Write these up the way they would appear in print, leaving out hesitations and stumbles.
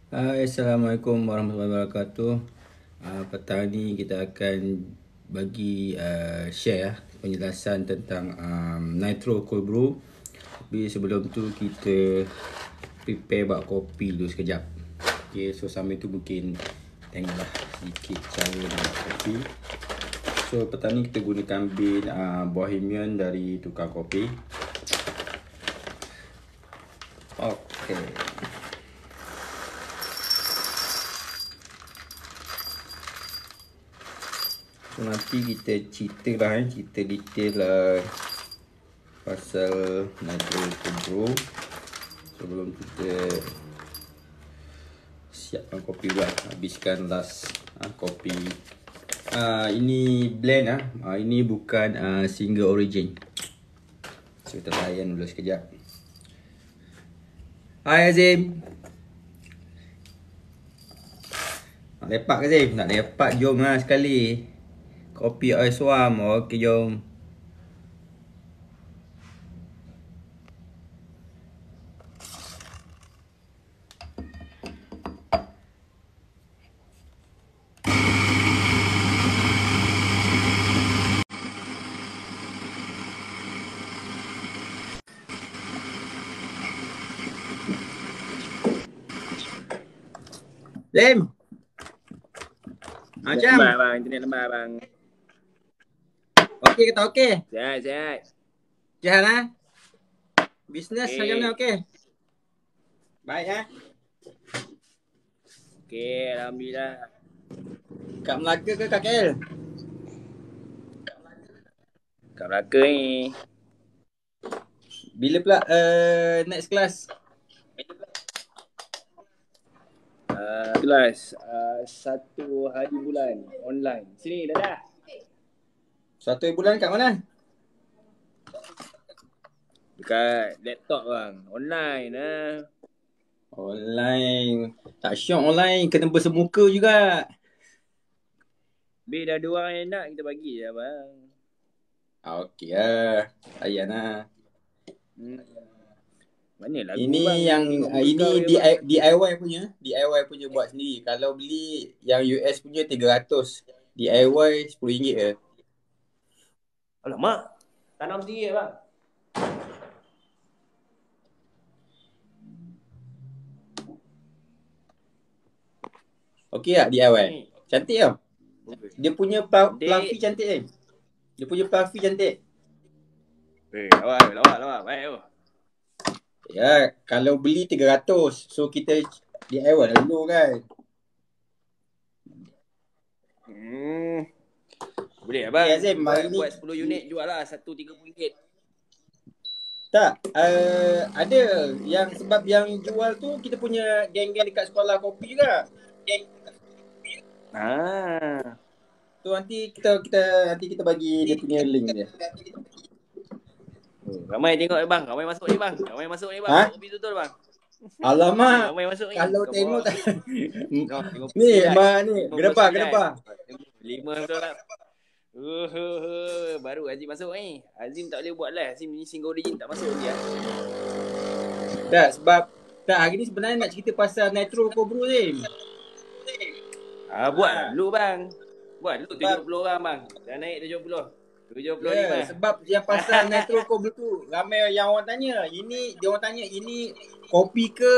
Hai, Assalamualaikum warahmatullahi wabarakatuh. Petang ni kita akan bagi share penjelasan tentang Nitro Cold Brew. Tapi sebelum tu kita prepare buat kopi dulu sekejap. Okay, so sambil tu mungkin tengoklah sedikit cara nak buat kopi. So petang ni kita gunakan bin Bohemian dari tukang kopi. Okay. So, nanti kita cerita lah cerita detail lah pasal Nitro Cold Brew. Sebelum kita siapkan kopi pula, habiskan last kopi. Ini blend ini bukan single origin. So kita layan dulu sekejap. Hai Azim. Nak lepak ke Azim? Nak lepak jom lah sekali. Kopi oi suam. Okey jom. Zim. Macam? Lemah bang, internet lemah bang. Okey kata okey? Sihat. Sihat lah? Bisnes Okey. macam mana okey? Baik Okey, alhamdulillah. Kat Melaka ke kat KL? Kat Melaka ni. Bila pula next class? Kelas 1 hari bulan online. Sini dah. 1 bulan kat mana? Dekat laptop bang. Online Online. Tak syok online, kena bersemuka juga. Bil dah 2 orang yang nak, kita bagi je bang. Okey lah. Layan lah. Mana lagu ini bang? Yang ini DIY punya buat sendiri. Kalau beli yang US punya 300, DIY RM10 je. Alamak, tanam sendiri bang. Okey tak DIY? Cantik tau. Dia punya fluffy cantik Dia punya fluffy cantik. Lawak. Baik tu. Ya, kalau beli 300, so kita DIY dulu kan. Boleh lah bang. Azim, buat 10 unit jual lah, satu RM30. Tak, ada yang sebab yang jual tu kita punya geng-geng dekat sekolah kopi juga. So nanti kita bagi dia punya link dia. Ramai tengok bang, ramai masuk ni bang. Kopi betul bang. Alamak. Ramai masuk ni. Kalau tengok tak. Ni Gedebak. 5 betul tak? Baru Azim masuk ni. Azim tak boleh buat live. Azim ni single origin tak masuk dia. Tak, sebab hari ni sebenarnya nak cerita pasal Nitro Cold Brew ni. Buat dulu bang. Buat dulu 70 orang bang. Dah naik 70. 75. Sebab yang pasal Nitro Cold Brew tu ramai yang orang tanya. Dia orang tanya ini kopi ke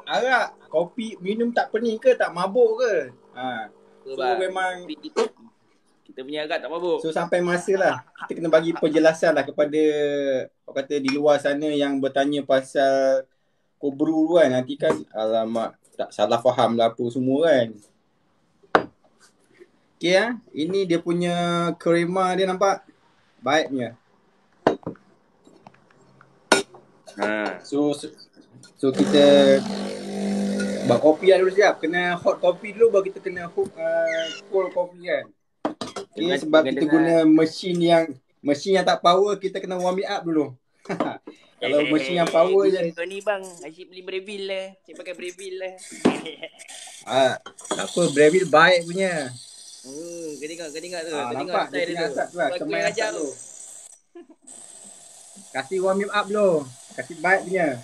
arak? Kopi minum tak pening ke, tak mabuk ke? So memang kita punya agak tak mabuk. So sampai masa lah kita kena bagi penjelasan lah kepada orang kata di luar sana yang bertanya pasal cold brew kan. Nanti kan alamak tak salah faham lah apa semua kan. Okay ini dia punya krema dia nampak baik punya. So kita buat kopi lah dulu siap. Kena hot kopi dulu baru kita kena cold kopi kan. Okay, sebab kita guna mesin yang tak power, kita kena warm it up dulu. Kalau mesin yang power je. Kau ni bang, asyik beli Breville lah. Asyik pakai Breville lah. Tak apa, Breville baik punya. Kau tengok tu. Nampak dia punya asap tu lah. Kemai asap tu. Kasih warm it up dulu. Kasih baik punya.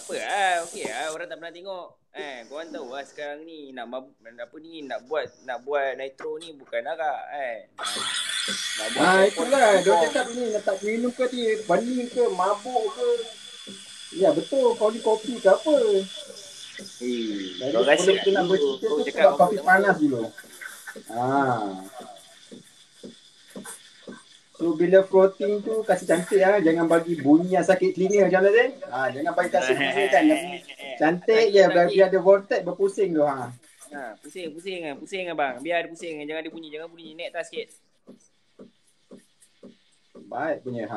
apa lah. Okey lah, orang tak pernah tengok. Korang tahu lah sekarang ni nak buat nitro ni bukan arak nak buat itulah. Dia cakap ni nak minum ke ni, pening ke, mabuk ke. Ya betul, kau ni kopi ke apa? Jadi kau rasa sebelum kita nak bercerita tu, kita buat kopi panas dulu. So bila floating tu kasih cantik lah. Jangan bagi bunyi yang sakit telinga macam mana Zain? Jangan bagi kasih telinga kan. Cantik je, biar ada vortex berpusing tu. Pusing abang. Biar ada pusing, jangan ada bunyi. Jangan bunyi, naik atas sikit. Baik punya.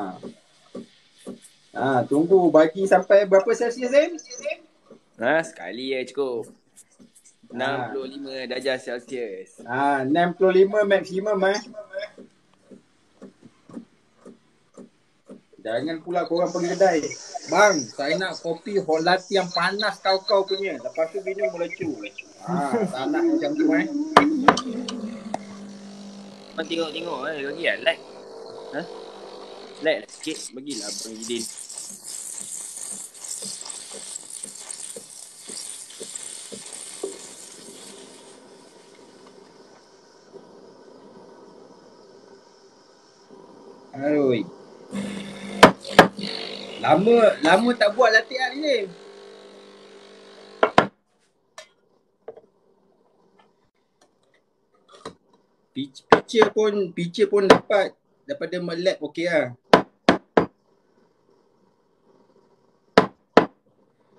Tunggu bagi sampai berapa Celsius Zain? Sekali je cukup. 65 darjah Celsius. 65 maksimum Jangan pula korang pergi kedai. Bang, saya nak kopi hot latte yang panas kau punya. Lepas tu minum melecu. Tak nak macam tu Kau tengok lagi lah like. Like sikit. Bagilah Abang Jidin. Aduh. Lama tak buat latte art ni. Picture pun dapat daripada Melab okey lah.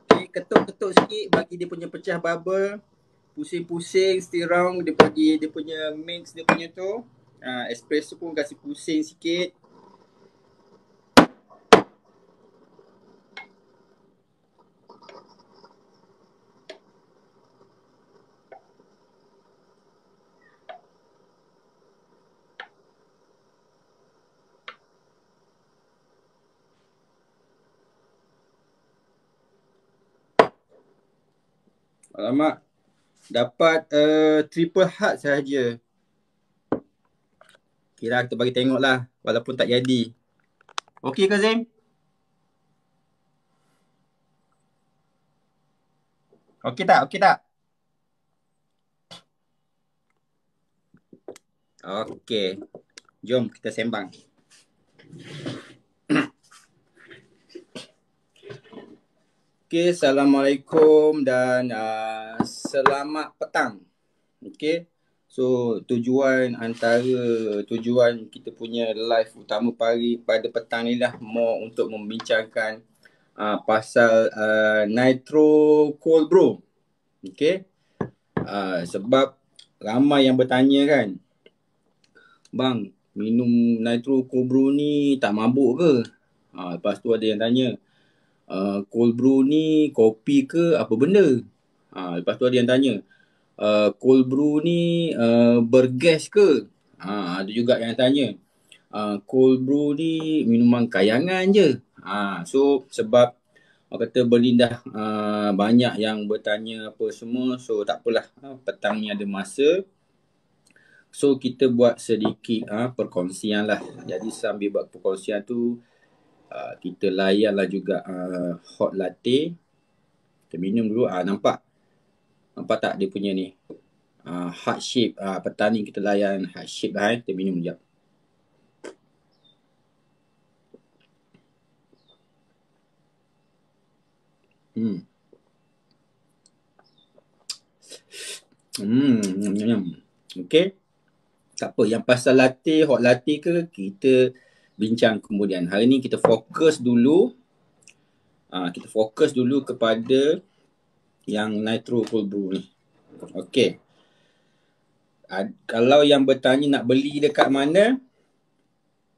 Okay, ketuk-ketuk sikit bagi dia punya pecah bubble. Pusing-pusing, stir round dia bagi dia punya mix dia punya tu. Espresso pun kasih pusing sikit. Alamak, dapat triple heart sahaja. Kira kita bagi tengok lah, walaupun tak jadi. Okey ke Zain? Okey tak? Okey. Jom kita sembang. Okey, Assalamualaikum dan selamat petang. Okey. So, antara tujuan kita punya live utama pada petang ni lah more untuk membincangkan pasal Nitro Cold Brew. Okey. Sebab ramai yang bertanya kan, bang, minum Nitro Cold Brew ni tak mabuk ke? Lepas tu ada yang tanya, cold brew ni kopi ke apa benda? Lepas tu ada yang tanya, cold brew ni bergas ke? Ada juga yang tanya, cold brew ni minuman kayangan je. So sebab orang kata berlindah banyak yang bertanya apa semua, so tak apalah, petang ni ada masa. So kita buat sedikit perkongsian lah. Jadi sambil buat perkongsian tu, kita layanlah juga hot latte. Kita minum dulu. Nampak tak dia punya ni heart shape. Petang ni kita layan heart shape lah. Kita minum sekejap. Okay. Tak apa, yang pasal latte, hot latte ke, kita bincang kemudian. Hari ni kita fokus dulu. Kita fokus dulu kepada yang Nitro Cold Brew ni. Okay. Kalau yang bertanya nak beli dekat mana,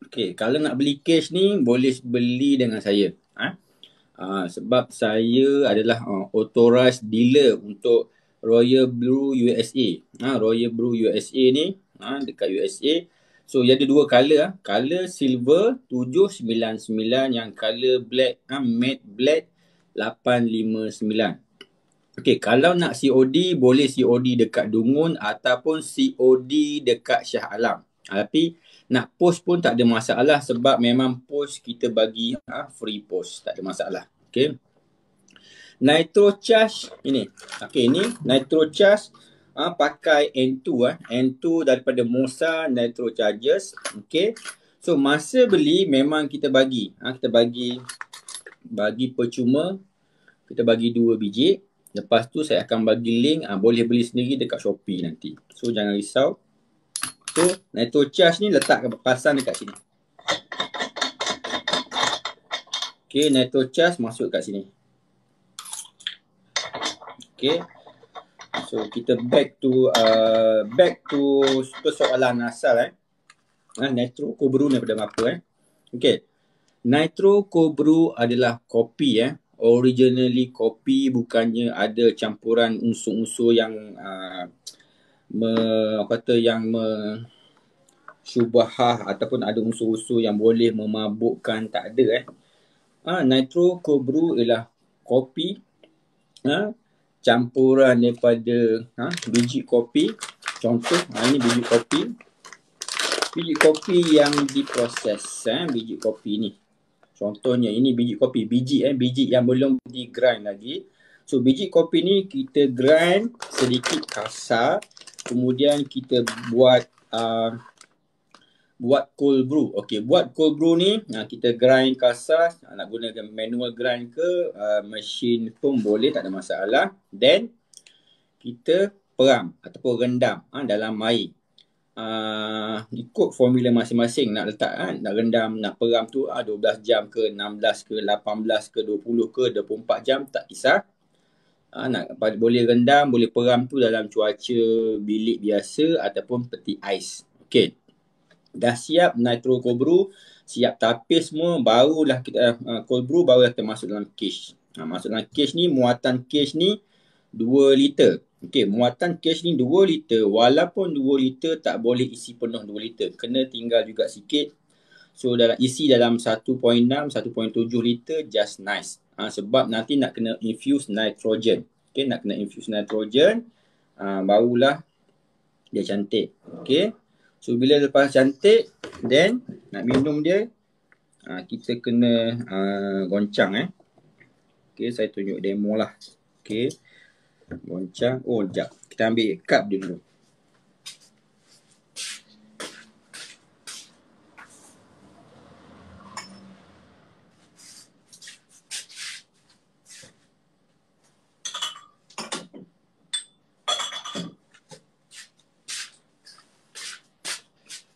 okay, kalau nak beli cash ni, boleh beli dengan saya. Sebab saya adalah authorized dealer untuk Royal Brew USA. Royal Brew USA ni dekat USA. So dia ada dua color. Color silver 799, yang color black matte black 859. Okay, kalau nak COD boleh COD dekat Dungun ataupun COD dekat Shah Alam. Tapi nak post pun tak ada masalah sebab memang post kita bagi free post, tak ada masalah. Okay. Nitro charge ini. Okey, ni nitro charge pakai N2 N2 daripada Mosa Nitro Chargers. Okey. So masa beli memang kita bagi kita bagi percuma, kita bagi 2 biji. Lepas tu saya akan bagi link, boleh beli sendiri dekat Shopee nanti. So jangan risau. So nitro charge ni letak pasang dekat sini. Okey, nitro charge masuk kat sini. Okey. So kita back to persoalan asal Nitro Cold Brew ni daripada apa Okey. Nitro Cold Brew adalah kopi originally kopi, bukannya ada campuran unsur-unsur yang syubhah ataupun ada unsur-unsur yang boleh memabukkan, tak ada Nitro Cold Brew ialah kopi campuran daripada biji kopi. Contoh ini biji kopi yang diproses biji kopi ni. Contohnya ini biji kopi, biji yang belum di grind lagi. So biji kopi ni kita grind sedikit kasar, kemudian kita buat cold brew. Okey, buat cold brew ni kita grind kasar, nak gunakan manual grind ke mesin pun boleh, tak ada masalah. Then kita peram ataupun rendam dalam air. Ikut formula masing-masing nak letak nak rendam, nak peram tu 12 jam ke, 16 ke, 18 ke, 20 ke, 24 jam, tak kisah. Boleh rendam, boleh peram tu dalam cuaca bilik biasa ataupun peti ais. Okey. Dah siap nitro cold brew, siap tapis semua, barulah kita cold brew, barulah kita masuk dalam cage. Masuk dalam cage ni, muatan cage ni 2 liter. Okey, muatan cage ni 2 liter. Walaupun 2 liter tak boleh isi penuh 2 liter. Kena tinggal juga sikit. So isi dalam 1.6, 1.7 liter just nice. Sebab nanti nak kena infuse nitrogen. Okey, nak kena infuse nitrogen, barulah dia cantik. Okey. So bila lepas cantik, then nak minum dia, kita kena goncang Okey, saya tunjuk demo lah. Okey. Goncang. Oh, sekejap. Kita ambil cup dia dulu.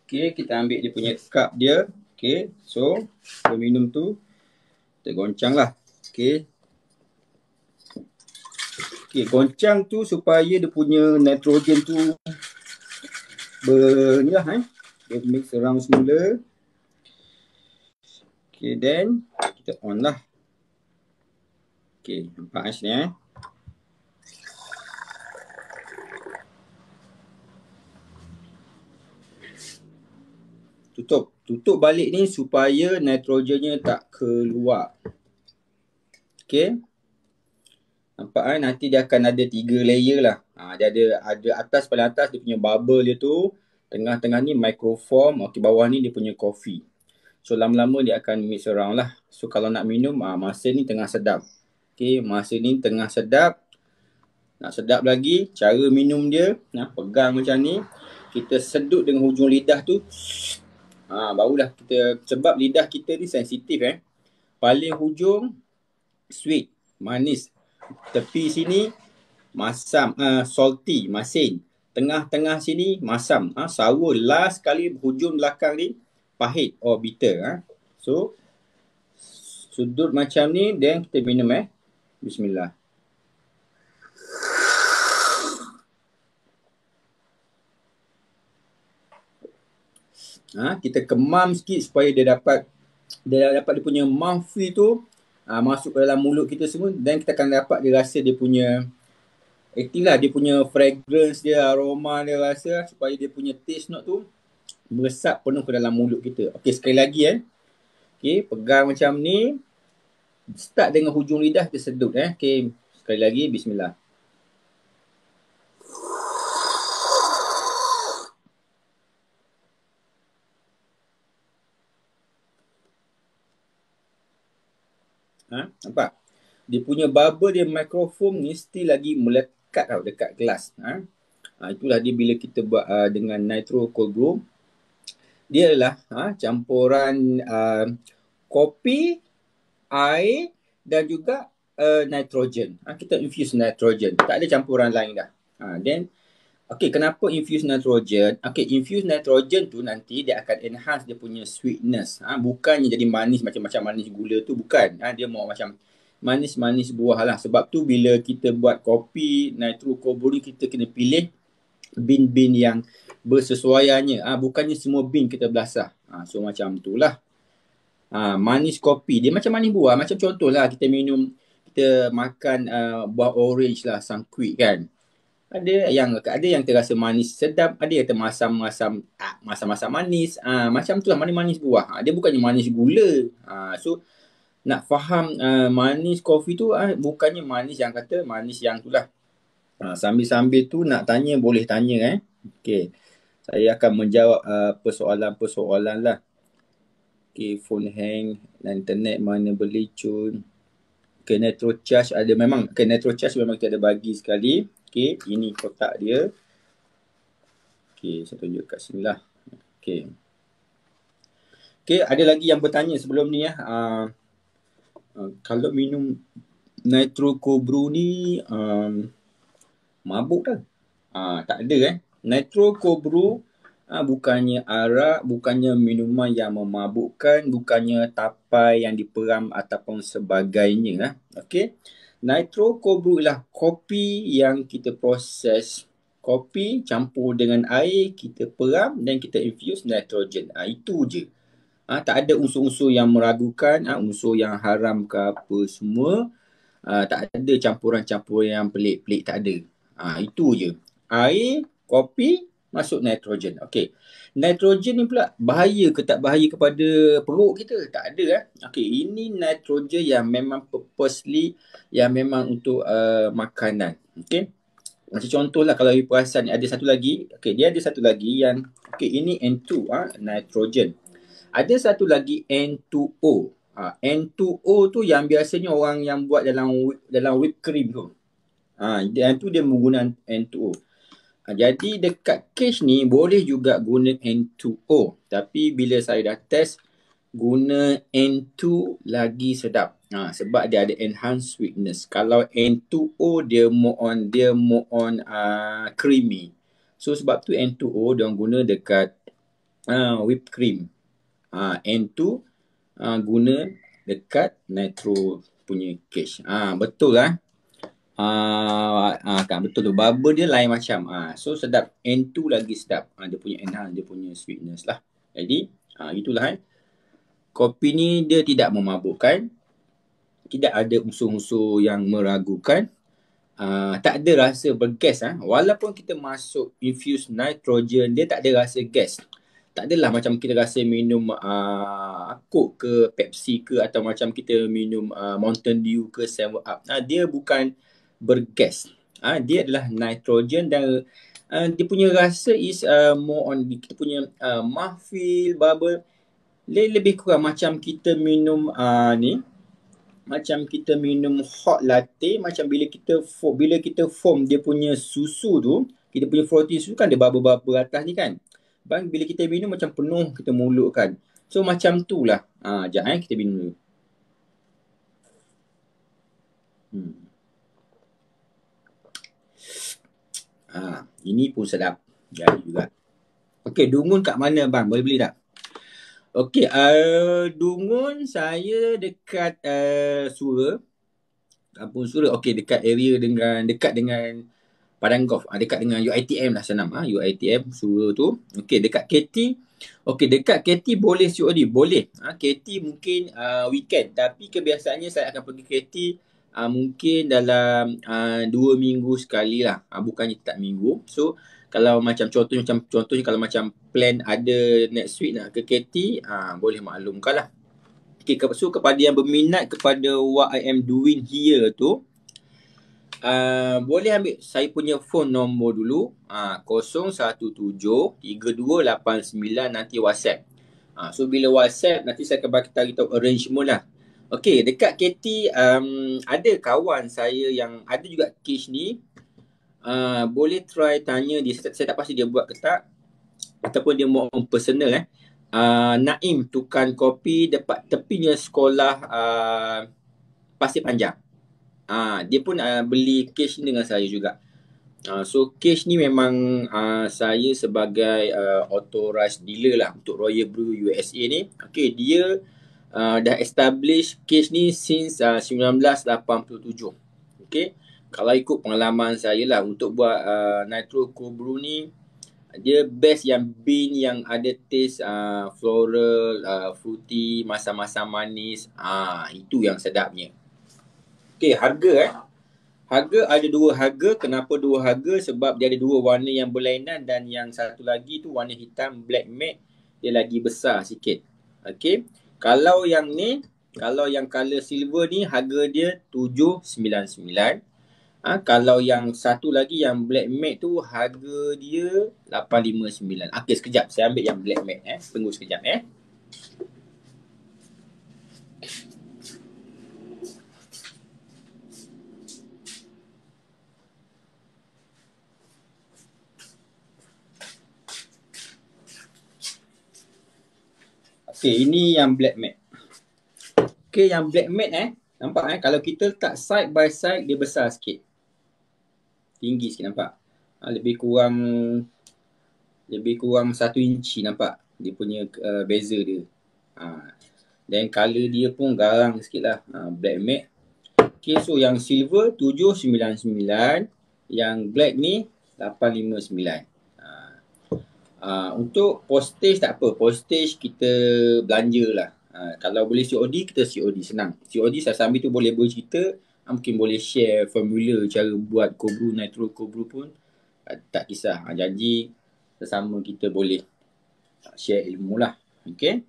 Okey, kita ambil dia punya cup dia. Okey, so kita minum tu, kita goncang lah. Okey. Okey, goncang tu supaya dia punya nitrogen tu dia mix around semula. Okey, then kita on lah. Okey, nampak sini Tutup balik ni supaya nitrogennya tak keluar. Okey. Nampak nanti dia akan ada 3 layer lah. Dia ada atas, paling atas dia punya bubble dia tu. Tengah-tengah ni microform. Okey, bawah ni dia punya coffee. So lama-lama dia akan mix around lah. So kalau nak minum, masa ni tengah sedap. Okey, masa ni tengah sedap. Nak sedap lagi, cara minum dia, pegang macam ni. Kita sedut dengan hujung lidah tu. Barulah kita, sebab lidah kita ni sensitif Paling hujung sweet, manis. Tepi sini masam, salty, masin. Tengah-tengah sini masam, sour. Last kali hujung belakang ni pahit or bitter. So sudut macam ni, then kita minum Bismillah. Kita kemam sikit supaya dia dapat dia punya mouthfeel tu masuk ke dalam mulut kita semua, dan kita akan dapat dia rasa dia punya itulah dia punya fragrance dia, aroma dia rasa, supaya dia punya taste note tu meresap penuh ke dalam mulut kita. Okey, sekali lagi okey, pegang macam ni, start dengan hujung lidah, kita sedut okey, sekali lagi, bismillah. Nampak? dia punya bubble dia microfoam ni still lagi melekat tau dekat gelas. Itulah dia bila kita buat dengan nitro cold brew. Dia adalah campuran kopi, air dan juga nitrogen. Kita infuse nitrogen. Tak ada campuran lain dah. Then kenapa infuse nitrogen? Infuse nitrogen tu nanti dia akan enhance dia punya sweetness. Bukannya jadi manis macam-macam manis gula tu, bukan. Dia mau macam manis-manis buah lah. Sebab tu bila kita buat kopi nitro cold brew, kita kena pilih bin-bin yang bersesuaiannya. Bukannya semua bin kita belasah. So macam tu lah. Manis kopi dia macam manis buah. Macam contohlah kita makan buah orange lah, sangkuit kan. Ada yang terasa manis sedap, ada yang termasam-masam manis. Macam tu lah manis-manis buah. Dia bukannya manis gula. So nak faham manis kopi tu bukannya manis yang kata manis yang tu lah. Sambil-sambil tu nak tanya boleh tanya Okay. Saya akan menjawab persoalan-persoalan lah. Phone hang, internet mana beli cun. Nitro charge ada memang. Nitro charge memang kita ada bagi sekali. Ini kotak dia. Saya tunjuk kat sini lah. Ada lagi yang bertanya sebelum ni kalau minum nitro cold brew ni mabuk kan? Tak ada Nitro cold brew bukannya arak, bukannya minuman yang memabukkan, bukannya tapai yang diperam ataupun sebagainya. Nitro cold brew ialah kopi yang kita proses. Kopi campur dengan air, kita peram dan kita infuse nitrogen. Itu je. Tak ada unsur-unsur yang meragukan, unsur yang haram ke apa semua. Tak ada campuran-campuran yang pelik-pelik, tak ada. Itu je. Air, kopi, masuk nitrogen. Nitrogen ni pula bahaya ke tak bahaya kepada perut kita? Tak ada. Ini nitrogen yang memang purposely, yang memang untuk makanan. Macam contohlah kalau you perasan ada satu lagi. Dia ada satu lagi yang ini N2 nitrogen. Ada satu lagi N2O. N2O tu yang biasanya orang yang buat dalam whipped cream tu. Yang tu dia menggunakan N2O. Jadi dekat case ni boleh juga guna N2O. Tapi bila saya dah test, guna N2 lagi sedap. Sebab dia ada enhanced sweetness. Kalau N2O dia more on creamy. So sebab tu N2O dia guna dekat whipped cream. N2 guna dekat nitro punya case. Betul lah. Kan betul tu. Bubble dia lain macam. So sedap. N2 lagi sedap. Dia punya enhance, dia punya sweetness lah. Jadi itulah kopi ni dia tidak memabukkan. Tidak ada unsur-unsur yang meragukan. Tak ada rasa bergas. Walaupun kita masuk infuse nitrogen, dia tak ada rasa gas. Tak adalah macam kita rasa minum Coke ke Pepsi ke atau macam kita minum Mountain Dew ke 7-Up. Dia bukan bergas. Dia adalah nitrogen dan dia punya rasa is more on kita punya mouthfeel, bubble. Lebih kurang macam kita minum macam kita minum hot latte, macam bila kita foam dia punya susu tu, kita punya frothy susu kan ada bubble-bubble atas ni kan. Bila kita minum macam penuh kita mulut kan. So macam tu lah. Sekejap kita minum dulu. Ini pun sedap. Jadi juga. Dungun kat mana bang? Boleh beli tak? Dungun saya dekat Sura. Kampung Sura. Dekat area dekat dengan Padang Golf. Dekat dengan UiTM lah senam. UiTM Sura tu. Dekat KT. Dekat KT boleh COD. Boleh. KT mungkin weekend. Tapi kebiasaannya saya akan pergi KT mungkin dalam 2 minggu sekali lah. Bukannya tak minggu. So kalau macam contohnya kalau macam plan ada next week nak ke KT, boleh maklumkan lah. So kepada yang berminat kepada what I am doing here tu, boleh ambil saya punya phone nombor dulu, 017-3289 nanti WhatsApp. So bila WhatsApp nanti saya akan bagi tahu arrangement lah. Okey, dekat KT ada kawan saya yang ada juga case ni. Boleh try tanya dia, saya tak pasti dia buat ke tak, ataupun dia more on personal Naim, tukang kopi dekat tepinya sekolah Pasir Panjang. Dia pun beli case ni dengan saya juga. So case ni memang saya sebagai authorized dealer lah untuk Royal Brew USA ni. Okay, dia dah establish case ni since 1987. Okay, kalau ikut pengalaman saya lah untuk buat Nitro Cold Brew ni, dia best yang bean yang ada taste floral, fruity, masam-masam manis. Itu yang sedapnya. Okay, harga Harga ada dua harga. Kenapa dua harga? Sebab dia ada dua warna yang berlainan dan yang satu lagi tu warna hitam black matte, dia lagi besar sikit. Okey. Kalau yang ni, kalau yang color silver ni harga dia 799. Kalau yang satu lagi yang black matte tu harga dia 859. Okey, sekejap saya ambil yang black matte Tunggu sekejap Okey, ini yang black matte. Okey, yang black matte nampak kalau kita letak side by side dia besar sikit. Tinggi sikit nampak. Lebih kurang 1 inci nampak. Dia punya beza dia. Dan color dia pun garang sikit lah. Black matte. Okey, so yang silver 799. Yang black ni 859. Untuk postage tak apa. Postage kita belanja lah. Kalau boleh COD, kita COD senang. COD saya sambil tu boleh bercerita. Mungkin boleh share formula cara buat cold brew, nitro cold brew pun. Tak kisah. Janji sesama kita boleh share ilmu lah. Okay.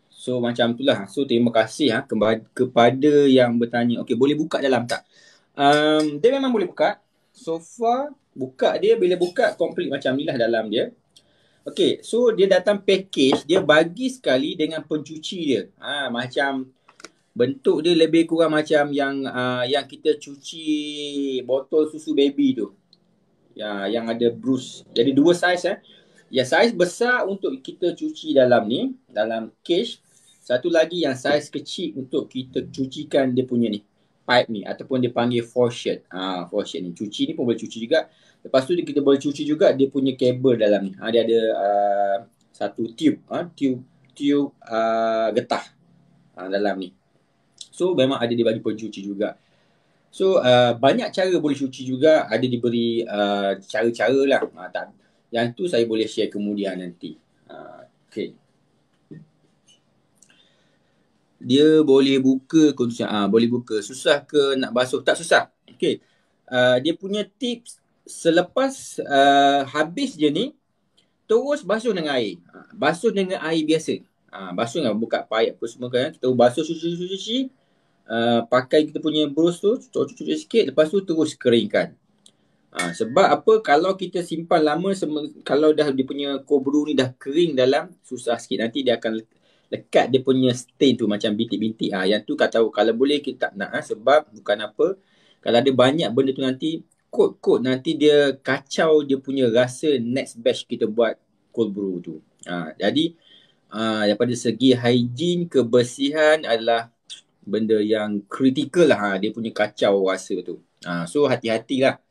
So macam tu lah. So terima kasih kepada yang bertanya. Okay, boleh buka dalam tak? Dia memang boleh buka. So far buka dia, bila buka complete macam ni lah dalam dia. Okay, so dia datang package, dia bagi sekali dengan pencuci dia. Macam bentuk dia lebih kurang macam yang kita cuci botol susu baby tu. Yang ada bruise. Jadi dua saiz Yang saiz besar untuk kita cuci dalam ni, dalam cage. Satu lagi yang saiz kecil untuk kita cucikan dia punya ni, pipe ni, ataupun dia panggil faucet. Faucet ni, cuci ni pun boleh cuci juga. Lepas tu kita boleh cuci juga dia punya kabel dalam ni. Dia ada satu tube, tube getah dalam ni. So memang ada dia bagi pencuci juga. So banyak cara boleh cuci juga. Ada diberi cara-cara lah. Yang tu saya boleh share kemudian nanti. Okay. Dia boleh buka ke boleh buka. Susah ke nak basuh? Tak susah. Okay. Dia punya tips, selepas habis je ni, terus basuh dengan air. Basuh dengan air biasa. Basuh dengan buka pipe apa semua kan. Kita basuh cuci. Pakai kita punya brush tu, cuci sikit. Lepas tu terus keringkan. Sebab apa? Kalau kita simpan lama, kalau dah dia punya cold brew ni dah kering dalam, susah sikit. Nanti dia akan lekat dia punya stain tu macam bintik-bintik. Yang tu kalau boleh kita tak nak. Sebab bukan apa, kalau ada banyak benda tu nanti kot nanti dia kacau dia punya rasa next batch kita buat cold brew tu. Jadi daripada segi hygiene, kebersihan adalah benda yang kritikal lah. Dia punya kacau rasa tu. So hati-hatilah.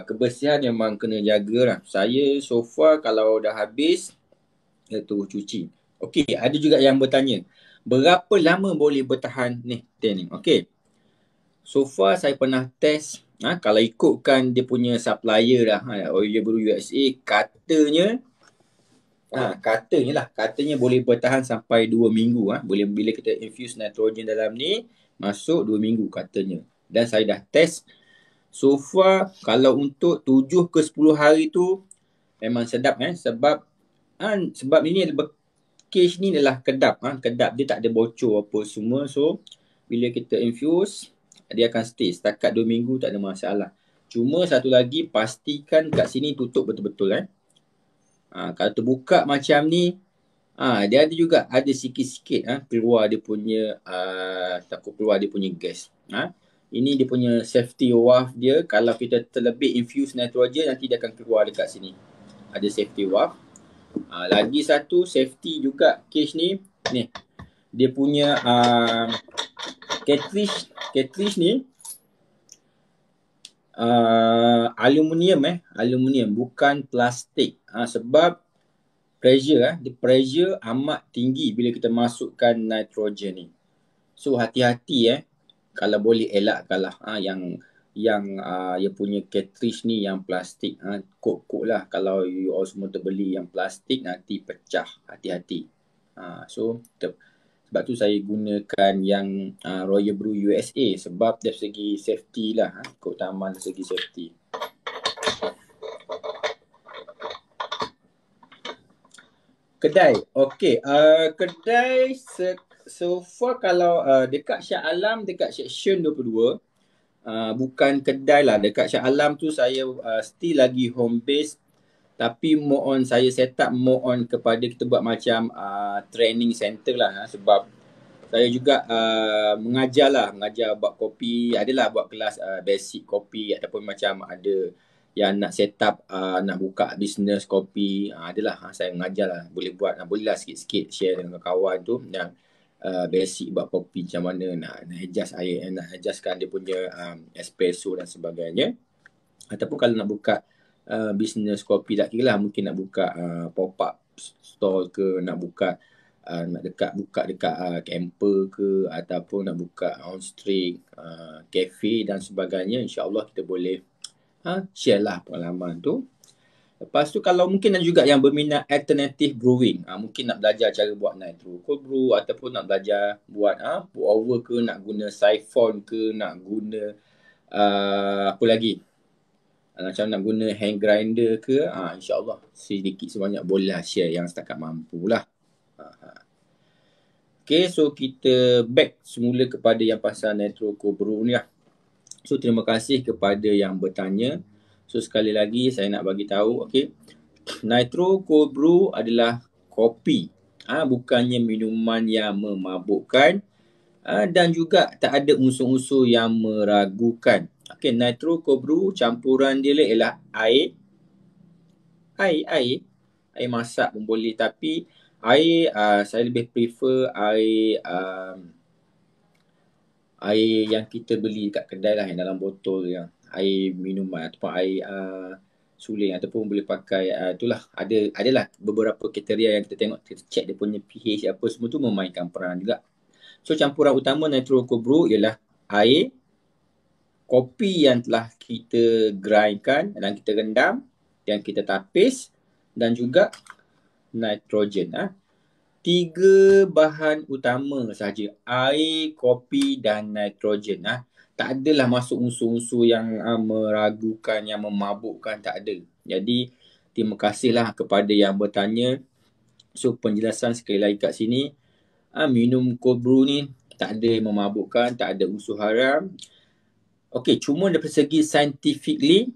Kebersihan memang kena jagalah. Saya so far kalau dah habis, terus cuci. Okey, ada juga yang bertanya, berapa lama boleh bertahan ni tan ni? Okey. So far saya pernah test, kalau ikutkan dia punya supplier lah, Royal Brew USA, katanya boleh bertahan sampai 2 minggu. Boleh bila kita infuse nitrogen dalam ni, masuk 2 minggu katanya. Dan saya dah test. So far kalau untuk 7 ke 10 hari tu memang sedap sebab ini cage ni adalah kedap. Kedap dia tak ada bocor apa semua. So bila kita infuse, dia akan stay setakat 2 minggu, tak ada masalah. Cuma satu lagi, pastikan kat sini tutup betul-betul. Kalau terbuka macam ni, Dia ada juga ada sikit-sikit keluar dia punya takut keluar dia punya gas. Ini dia punya safety valve dia. Kalau kita terlebih infuse nitrogen, nanti dia akan keluar dekat sini. Ada safety valve. Lagi satu safety juga case ni. Ni. Dia punya cartridge ni aluminium bukan plastik. Sebab pressure amat tinggi bila kita masukkan nitrogen ni. So hati-hati kalau boleh elakkanlah yang punya cartridge ni yang plastik. Kok lah kalau you all semua terbeli yang plastik nanti pecah. Hati-hati. Sebab tu saya gunakan yang Royal Brew USA sebab dari segi safety lah. Keutamaan dari segi safety. Kedai. Okey. Kedai so far kalau dekat Shah Alam, dekat section 22, bukan kedai lah. Dekat Shah Alam tu saya still lagi home base. Tapi more on saya set up more on kepada kita buat macam training center lah. Sebab saya juga mengajar buat kopi. Adalah buat kelas basic kopi ataupun macam ada yang nak set up nak buka bisnes kopi, adalah saya mengajar lah, boleh lah sikit-sikit share dengan kawan tu yang basic buat kopi, macam mana nak adjust air, nak adjustkan dia punya espresso dan sebagainya. Ataupun kalau nak buka bisnes kopi, tak kira lah, mungkin nak buka pop-up store ke, nak buka nak buka dekat camper ke, ataupun nak buka on street cafe dan sebagainya, insyaAllah kita boleh share lah pengalaman tu. Lepas tu kalau mungkin ada juga yang berminat alternative brewing, mungkin nak belajar cara buat nitro cold brew, ataupun nak belajar buat pour over ke, nak guna siphon ke, nak guna apa lagi, macam nak guna hand grinder ke, insyaAllah sedikit sebanyak boleh lah share yang setakat mampu lah. Okay, so kita back semula kepada yang pasal nitro cold brew ni lah. So terima kasih kepada yang bertanya. So sekali lagi saya nak bagi tahu, okey. Nitro cold brew adalah kopi. Bukannya minuman yang memabukkan, dan juga tak ada unsur-unsur yang meragukan. Okey, nitro cold brew campuran dia ialah air masak pun boleh, tapi air saya lebih prefer air yang kita beli kat kedai lah, yang dalam botol, yang air minuman ataupun air suling, ataupun boleh pakai itulah, adalah beberapa kriteria yang kita tengok, kita check dia punya pH apa semua tu memainkan peran juga. So campuran utama nitro cold brew ialah air, kopi yang telah kita grindkan dan kita rendam, yang kita tapis, dan juga nitrogen. 3 bahan utama sahaja, air, kopi dan nitrogen. Tak adalah masuk unsur-unsur yang meragukan, yang memabukkan, tak ada. Jadi terima kasihlah kepada yang bertanya. So penjelasan sekali lagi kat sini, minum cold brew ni tak ada yang memabukkan, tak ada unsur haram. Okey, cuma dari segi scientifically,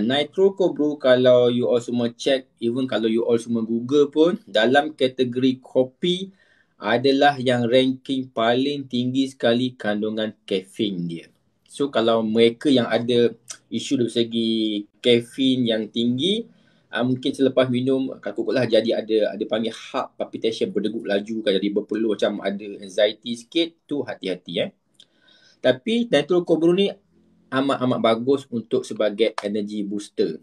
nitro cold brew, kalau you all semua check, even kalau you all semua Google pun, dalam kategori kopi adalah yang ranking paling tinggi sekali kandungan kafein dia. So kalau mereka yang ada isu dari segi kafein yang tinggi, mungkin selepas minum takutlah jadi ada panggil heart palpitation, berdegup laju kan, jadi berpeluh, macam ada anxiety sikit, tu hati-hati. Tapi nitro cold brew ni amat bagus untuk sebagai energy booster.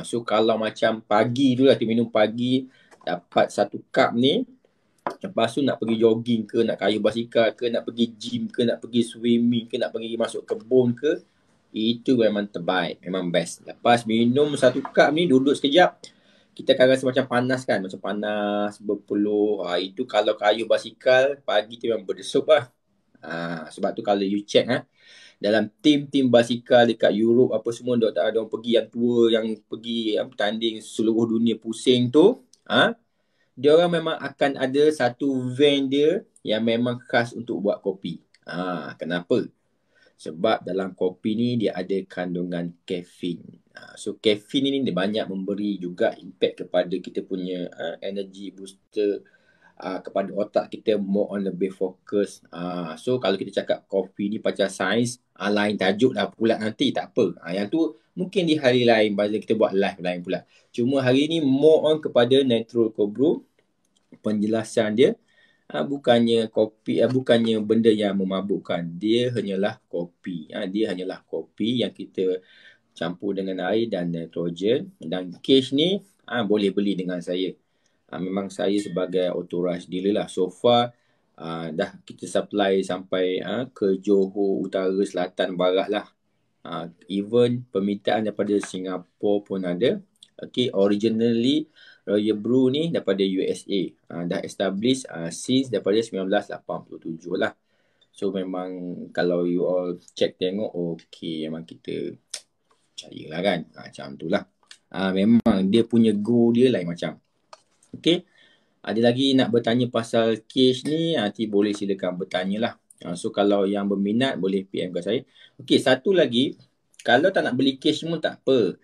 So kalau macam pagi tu lah, kita minum pagi, dapat 1 cup ni, lepas tu nak pergi jogging ke, nak kayuh basikal ke, nak pergi gym ke, nak pergi swimming ke, nak pergi masuk kebun ke, itu memang terbaik, memang best. Lepas minum 1 cup ni, duduk sekejap, kita akan rasa macam panas kan, macam panas, berpeluh. Itu kalau kayuh basikal, pagi tu memang berdesup lah. Sebab tu kalau you check dalam tim basikal dekat Europe apa semua, ada orang pergi yang tua, yang pergi bertanding seluruh dunia pusing tu, dia orang memang akan ada satu van dia yang memang khas untuk buat kopi. Kenapa? Sebab dalam kopi ni dia ada kandungan kafein. So kafein ni dia banyak memberi juga impact kepada kita punya energy booster kepada otak kita more on lebih fokus. So kalau kita cakap kopi ni pasal sains, lain tajuk dah pula nanti, tak apa. Yang tu mungkin di hari lain, bila kita buat live lain pula. Cuma hari ni more on kepada Nitro Cold Brew. Penjelasan dia bukannya kopi, bukannya benda yang memabukkan. Dia hanyalah kopi. Dia hanyalah kopi yang kita campur dengan air dan nitrogen. Dan case ni boleh beli dengan saya. Memang saya sebagai authorized dealer lah. So far dah kita supply sampai ke Johor, Utara, Selatan, Barat lah. Even permintaan daripada Singapura pun ada. Okay, originally Royal Brew ni daripada USA. Dah establish since daripada 1987 lah. So memang kalau you all check tengok, okay, memang kita carilah kan. Macam tu lah. Memang dia punya go dia lain macam. Okay. Ada lagi nak bertanya pasal case ni, nanti boleh silakan bertanya lah. So kalau yang berminat boleh PM ke saya. Okay, satu lagi. Kalau tak nak beli case semua tak apa.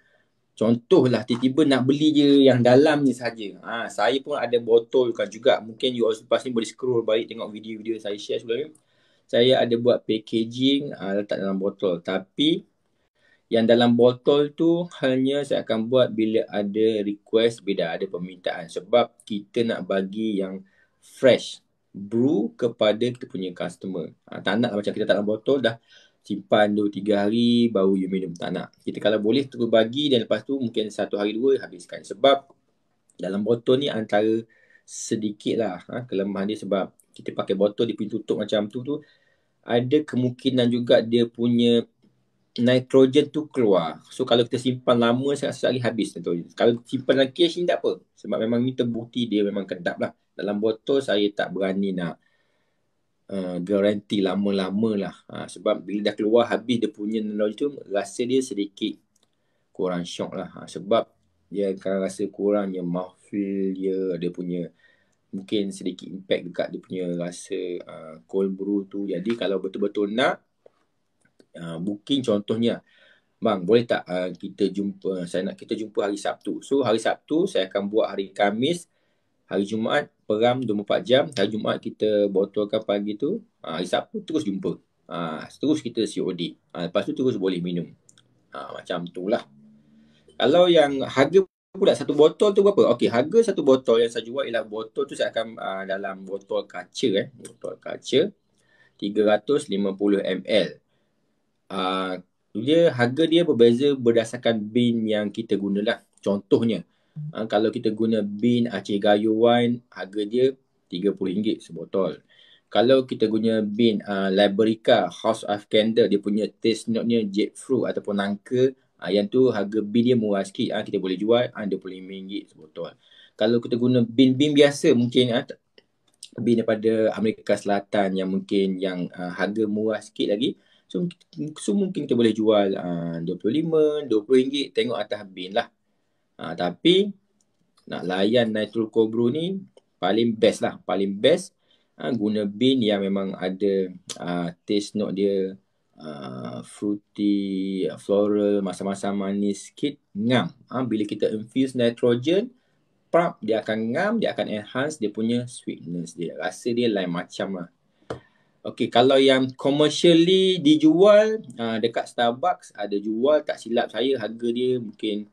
Contohlah tiba-tiba nak beli je yang dalam ni saja. Saya pun ada botol kan juga. Mungkin you all lepas ni boleh scroll balik tengok video-video saya share sebelum ni. Saya ada buat packaging letak dalam botol. Tapi yang dalam botol tu hanya saya akan buat bila ada request, bila ada permintaan. Sebab kita nak bagi yang fresh brew kepada kita punya customer. Tak nak macam kita tak dalam botol dah simpan 2-3 hari baru you minum. Tak nak. Kita kalau boleh terus bagi dan lepas tu mungkin 1 hari 2 habiskan. Sebab dalam botol ni antara sedikit lah kelemahan dia, sebab kita pakai botol di pintu tutup macam tu ada kemungkinan juga dia punya nitrogen tu keluar. So kalau kita simpan lama saya rasa lagi habis nitrogen. Kalau simpan dalam case ni tak apa. Sebab memang ni terbukti dia memang kedap lah. Dalam botol saya tak berani nak garanti lama-lama lah. Sebab bila dah keluar habis dia punya nitrogen tu, rasa dia sedikit kurang syok lah. Sebab dia akan rasa kurangnya mouthfeel dia punya mungkin sedikit impact dekat dia punya rasa cold brew tu. Jadi kalau betul-betul nak booking, contohnya bang boleh tak kita jumpa, saya nak kita jumpa hari Sabtu. So hari Sabtu saya akan buat hari Khamis, hari Jumaat peram 24 jam, hari Jumaat kita botolkan pagi tu, hari Sabtu terus jumpa, terus kita COD, lepas tu terus boleh minum. Macam tu lah. Kalau yang harga pula satu botol tu berapa? Okey, harga satu botol yang saya jual ialah botol tu saya akan dalam botol kaca botol kaca 350 ml. Dia harga dia berbeza berdasarkan bin yang kita guna lah. Contohnya kalau kita guna bin Aceh Gayo Wine, harga dia RM30 sebotol. Kalau kita guna bin Liberica House of Candle, dia punya taste note-nya jackfruit ataupun nangka, yang tu harga bin dia murah sikit, kita boleh jual RM25 sebotol. Kalau kita guna bin biasa, mungkin bin daripada Amerika Selatan yang mungkin yang harga murah sikit lagi, so mungkin kita boleh jual RM25, RM20, tengok atas bin lah. Tapi nak layan Nitro Cold Brew ni paling best lah. Paling best guna bin yang memang ada taste note dia fruity, floral, masam-masam manis sikit, ngam. Bila kita infuse nitrogen, dia akan ngam, dia akan enhance dia punya sweetness dia. Rasa dia lain macam lah. Okay, kalau yang commercially dijual dekat Starbucks ada jual, tak silap saya harga dia mungkin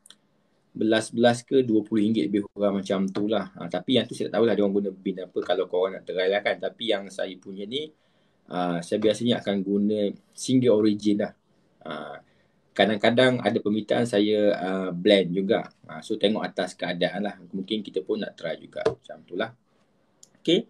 belas ke RM20 lebih kurang macam tu lah. Tapi yang tu saya tak tahulah dia orang guna bin apa kalau korang nak try lah kan. Tapi yang saya punya ni saya biasanya akan guna single origin lah. Kadang-kadang ada permintaan saya blend juga. So tengok atas keadaan lah. Mungkin kita pun nak try juga macam tu lah. Okay.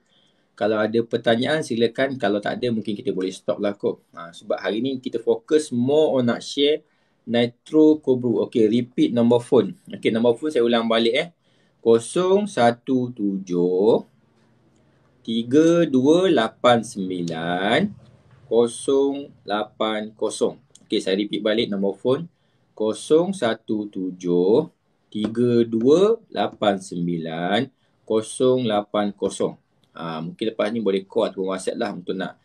Kalau ada pertanyaan silakan. Kalau tak ada mungkin kita boleh stop lah kot. Sebab hari ni kita fokus more on nak share Nitro Cold Brew. Okay, repeat nombor phone. Okay, nombor phone saya ulang balik 017 3289 080. Okay, saya repeat balik nombor phone 017 3289 080. Mungkin lepas ni boleh call atau WhatsApp lah untuk nak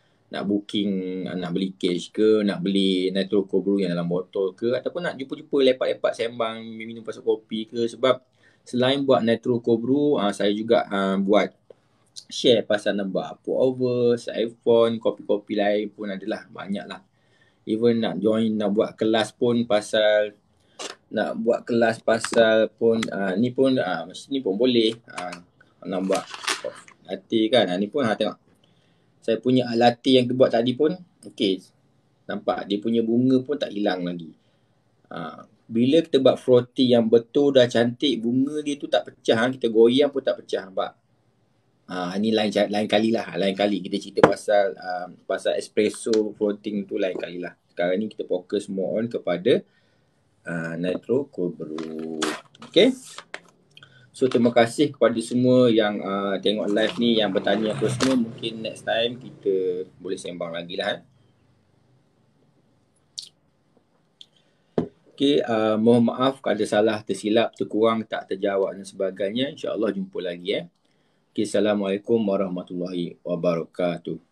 booking, nak beli cash ke, nak beli Nitro Cold Brew yang dalam botol ke, ataupun nak jumpa-jumpa lepak-lepak sembang minum pasal kopi ke. Sebab selain buat Nitro Cold Brew, saya juga buat share pasal nak buat pour over, siphon, kopi-kopi lain pun adalah banyak lah. Even nak buat kelas pun pasal ni pun macam ni pun boleh. Nak buat latte kan. Ni pun tengok. Saya punya latte yang kita buat tadi pun okey. Nampak dia punya bunga pun tak hilang lagi. Bila kita buat frothy yang betul dah cantik, bunga dia tu tak pecah. Kita goyang pun tak pecah. Nampak? Ni lain kali lah. Lain kali kita cerita pasal espresso frothing tu lain kali lah. Sekarang ni kita fokus more on kepada Nitro Cold Brew. Okay. So terima kasih kepada semua yang tengok live ni, yang bertanya apa semua. Mungkin next time kita boleh sembang lagi lah. Okay, mohon maaf kalau ada salah, tersilap, terkurang, tak terjawab dan sebagainya. InsyaAllah jumpa lagi. Okay, Assalamualaikum warahmatullahi wabarakatuh.